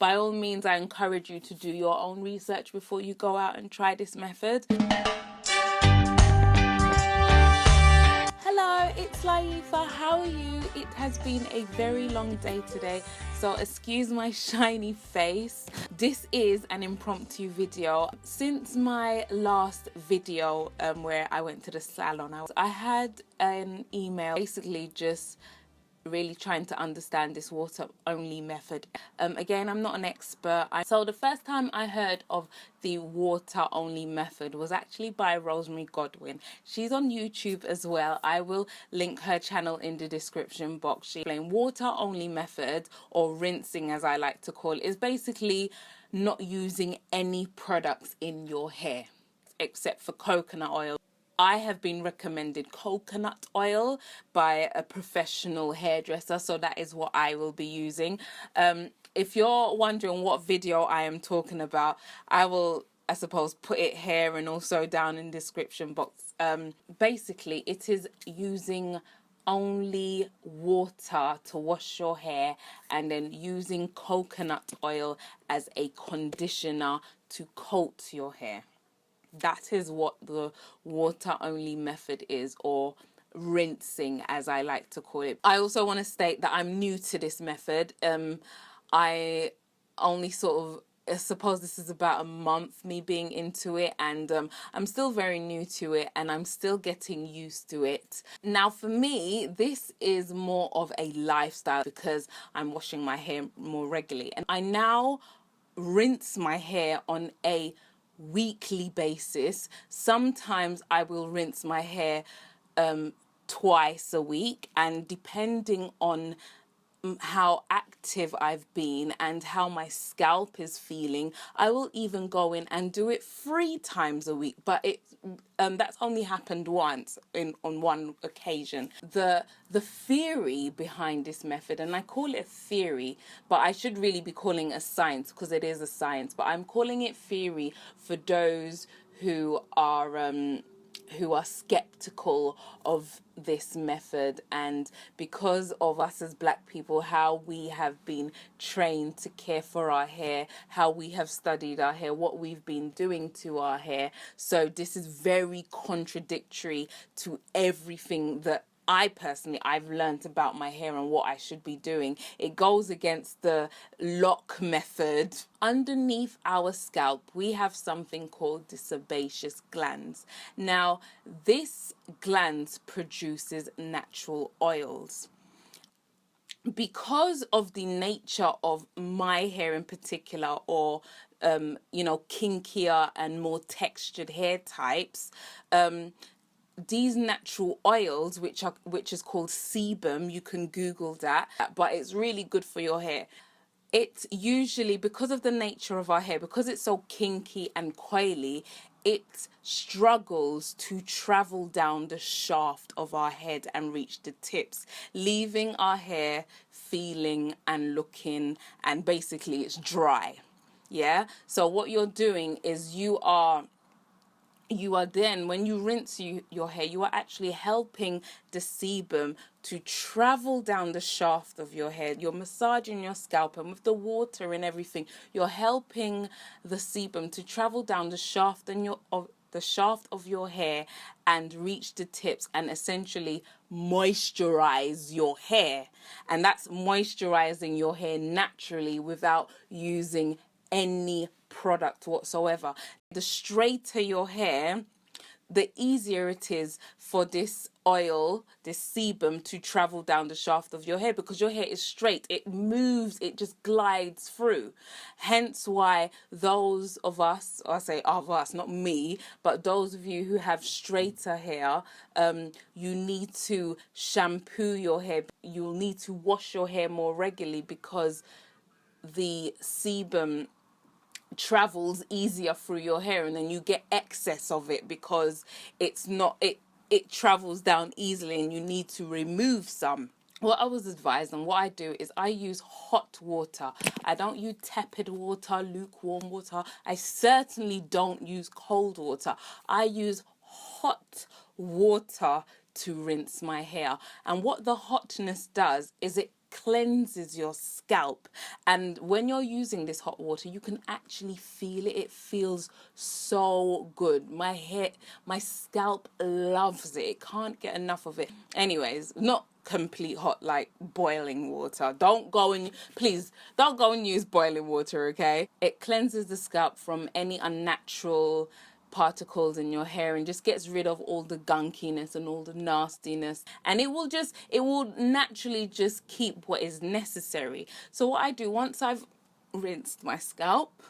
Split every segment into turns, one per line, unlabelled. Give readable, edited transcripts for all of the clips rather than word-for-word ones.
By all means, I encourage you to do your own research before you go out and try this method. Hello, it's Layefa. How are you? It has been a very long day today, so excuse my shiny face. This is an impromptu video. Since my last video where I went to the salon, I had an email basically just really trying to understand this water only method. Again, I'm not an expert. So the first time I heard of the water only method was actually by Rosemary Godwin. She's on YouTube as well. I will link her channel in the description box. She explained water only method, or rinsing as I like to call it, is basically not using any products in your hair except for coconut oil. I have been recommended coconut oil by a professional hairdresser, so that is what I will be using. If you're wondering what video I am talking about, I will, I suppose, put it here and also down in the description box. Basically, it is using only water to wash your hair and then using coconut oil as a conditioner to coat your hair. That is what the water only method is, or rinsing as I like to call it. I also want to state that I'm new to this method. I only I suppose this is about a month me being into it, and I'm still very new to it and I'm still getting used to it. Now for me, this is more of a lifestyle because I'm washing my hair more regularly, and I now rinse my hair on a weekly basis. Sometimes I will rinse my hair twice a week, and depending on how active I've been and how my scalp is feeling, I will even go in and do it 3 times a week. But that's only happened once on one occasion. The theory behind this method, and I call it a theory, but I should really be calling it a science because it is a science, but I'm calling it theory for those who are skeptical of this method, and because of us as black people, how we have been trained to care for our hair, how we have studied our hair, what we've been doing to our hair. So this is very contradictory to everything that I've learned about my hair and what I should be doing. It goes against the lock method. Underneath our scalp, we have something called the sebaceous glands. Now, this gland produces natural oils. Because of the nature of my hair in particular, or kinkier and more textured hair types, these natural oils, which is called sebum, you can Google that, but it's really good for your hair. It's usually, because of the nature of our hair, because it's so kinky and coily, it struggles to travel down the shaft of our head and reach the tips, leaving our hair feeling and looking, and basically it's dry. Yeah, so what you're doing is you are then, when you rinse your hair, you are actually helping the sebum to travel down the shaft of your hair. You're massaging your scalp, and with the water and everything, you're helping the sebum to travel down the shaft of your hair and reach the tips, and essentially moisturize your hair. And that's moisturizing your hair naturally without using any product whatsoever. The straighter your hair, the easier it is for this oil, this sebum, to travel down the shaft of your hair, because your hair is straight. It moves, it just glides through. Hence why those of us, I say of us, not me, but those of you who have straighter hair, you need to shampoo your hair. You'll need to wash your hair more regularly, because the sebum travels easier through your hair, and then you get excess of it because it travels down easily, and you need to remove some. What I was advised, and what I do, is I use hot water. I don't use tepid water, lukewarm water. I certainly don't use cold water. I use hot water to rinse my hair. And what the hotness does is it cleanses your scalp. And when you're using this hot water, you can actually feel it. It feels so good. My hair, my scalp loves it. It can't get enough of it. Anyways, not complete hot like boiling water. Please don't go and use boiling water, okay? It cleanses the scalp from any unnatural particles in your hair and just gets rid of all the gunkiness and all the nastiness, and it will naturally just keep what is necessary. So what I do, once I've rinsed my scalp,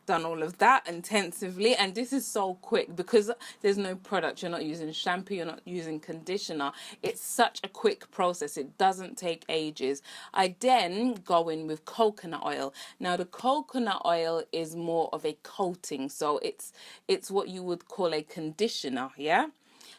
done all of that intensively, and this is so quick because there's no product, you're not using shampoo, you're not using conditioner, it's such a quick process, it doesn't take ages. I then go in with coconut oil. Now the coconut oil is more of a coating, so it's what you would call a conditioner, yeah.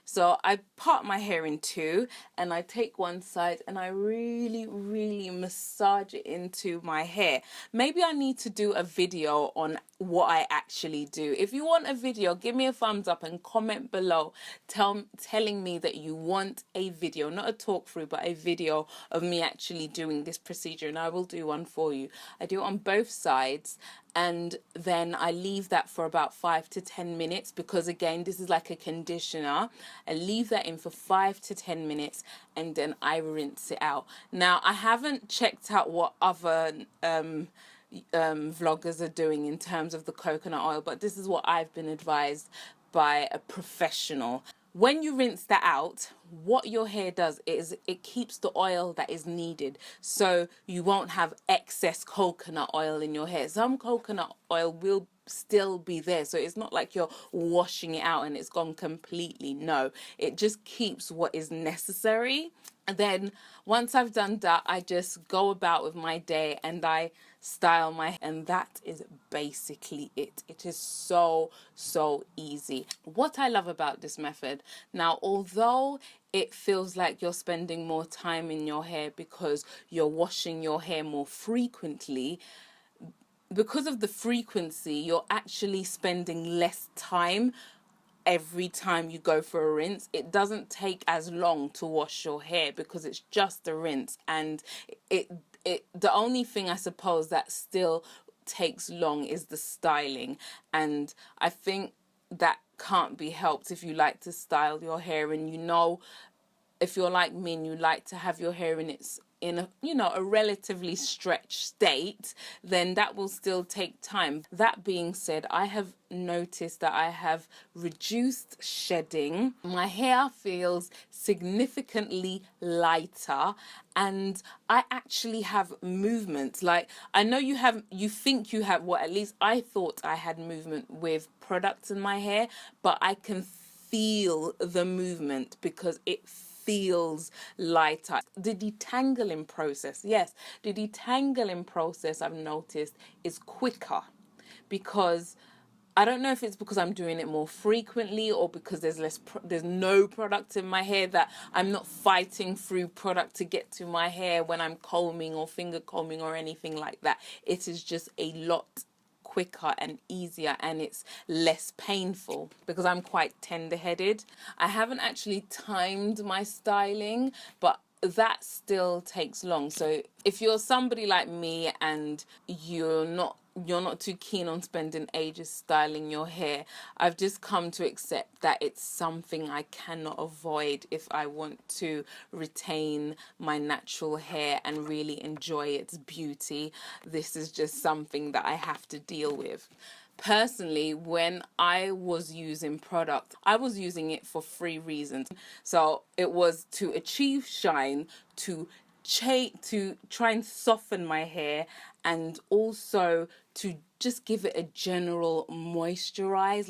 So I part my hair in two, and I take one side and I really, really massage it into my hair. Maybe I need to do a video on what I actually do. If you want a video, give me a thumbs up and comment below telling me that you want a video, not a talk through, but a video of me actually doing this procedure, and I will do one for you. I do it on both sides, and then I leave that for about 5 to 10 minutes because, again, this is like a conditioner. I leave that in for 5 to 10 minutes, and then I rinse it out. Now, I haven't checked out what other vloggers are doing in terms of the coconut oil, but this is what I've been advised by a professional. When you rinse that out, what your hair does is it keeps the oil that is needed, so you won't have excess coconut oil in your hair. Some coconut oil will still be there, so it's not like you're washing it out and it's gone completely. No, it just keeps what is necessary. And then once I've done that, I just go about with my day and I style my hair, and that is basically it. It is so easy. What I love about this method, now, although it feels like you're spending more time in your hair because you're washing your hair more frequently, because of the frequency, you're actually spending less time every time you go for a rinse. It doesn't take as long to wash your hair because it's just a rinse, and the only thing I suppose that still takes long is the styling, and I think that can't be helped if you like to style your hair, and if you're like me and you like to have your hair in a relatively stretched state, then that will still take time. That being said, I have noticed that I have reduced shedding. My hair feels significantly lighter, and I actually have movement. Like, I know you think you have, well, at least I thought I had movement with products in my hair, but I can feel the movement because it feels lighter. The detangling process, yes, the detangling process I've noticed is quicker, because I don't know if it's because I'm doing it more frequently or because there's no product in my hair, that I'm not fighting through product to get to my hair when I'm combing or finger combing or anything like that. It is just a lot quicker and easier, and it's less painful because I'm quite tender-headed. I haven't actually timed my styling, but that still takes long. So if you're somebody like me and you're not too keen on spending ages styling your hair, I've just come to accept that it's something I cannot avoid if I want to retain my natural hair and really enjoy its beauty. This is just something that I have to deal with. Personally, when I was using product, I was using it for 3 reasons. So it was to achieve shine, to try and soften my hair, and also to just give it a general moisturize.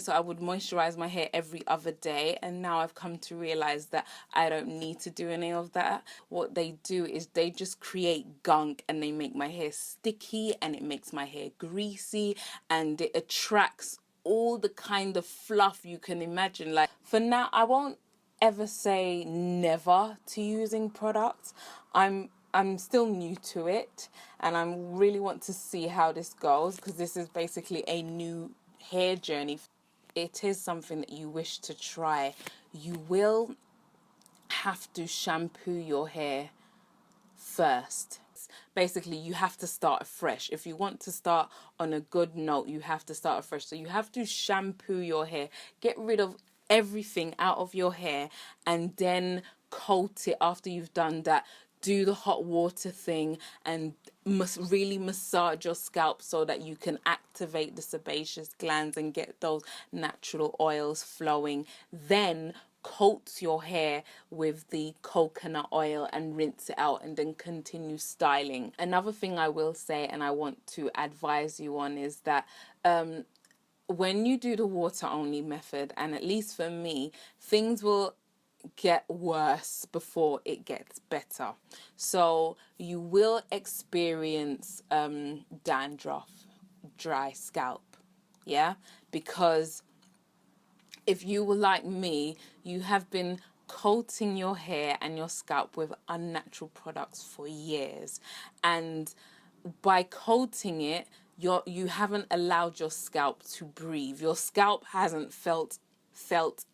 So I would moisturize my hair every other day, and now I've come to realize that I don't need to do any of that. What they do is they just create gunk, and they make my hair sticky, and it makes my hair greasy, and it attracts all the kind of fluff you can imagine. Like, for now, I won't ever say never to using products. I'm still new to it, and I really want to see how this goes, because this is basically a new hair journey. It is something that you wish to try. You will have to shampoo your hair first. Basically, you have to start afresh. If you want to start on a good note, you have to start afresh. So you have to shampoo your hair, get rid of everything out of your hair, and then coat it. After you've done that, do the hot water thing and must really massage your scalp so that you can activate the sebaceous glands and get those natural oils flowing. Then coat your hair with the coconut oil and rinse it out, and then continue styling. Another thing I will say, and I want to advise you on, is that when you do the water only method, and at least for me, things will get worse before it gets better. So you will experience dandruff, dry scalp, yeah, because if you were like me, you have been coating your hair and your scalp with unnatural products for years, and by coating it, you haven't allowed your scalp to breathe. Your scalp hasn't felt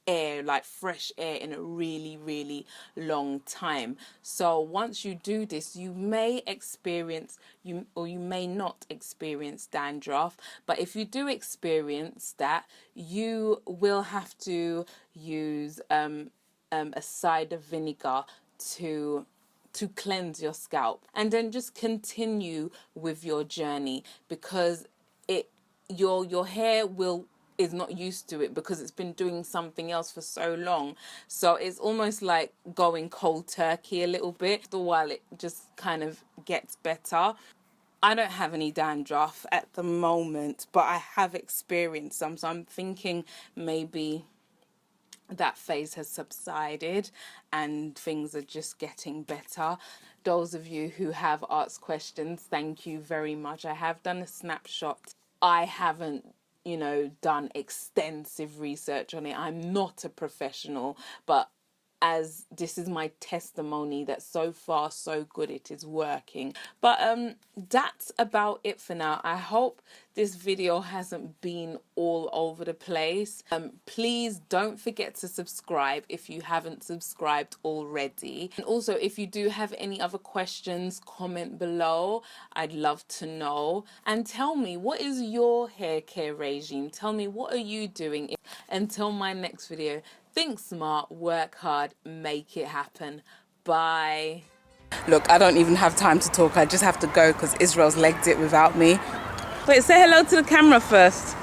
air, like fresh air, in a really long time. So once you do this, you may experience you may not experience dandruff, but if you do experience that, you will have to use a cider vinegar to cleanse your scalp, and then just continue with your journey, because your hair is not used to it, because it's been doing something else for so long. So it's almost like going cold turkey a little bit. After a while, it just kind of gets better. I don't have any dandruff at the moment, but I have experienced some, so I'm thinking maybe that phase has subsided and things are just getting better. Those of you who have asked questions, thank you very much. I have done a snapshot. I haven't done extensive research on it. I'm not a professional, but as this is my testimony that so far so good, it is working. But that's about it for now. I hope this video hasn't been all over the place. Please don't forget to subscribe if you haven't subscribed already. And also, if you do have any other questions, comment below. I'd love to know. And tell me, what is your hair care regime? Tell me, what are you doing? Until my next video, think smart, work hard, make it happen. Bye. Look, I don't even have time to talk. I just have to go because Israel's legged it without me. Wait, say hello to the camera first.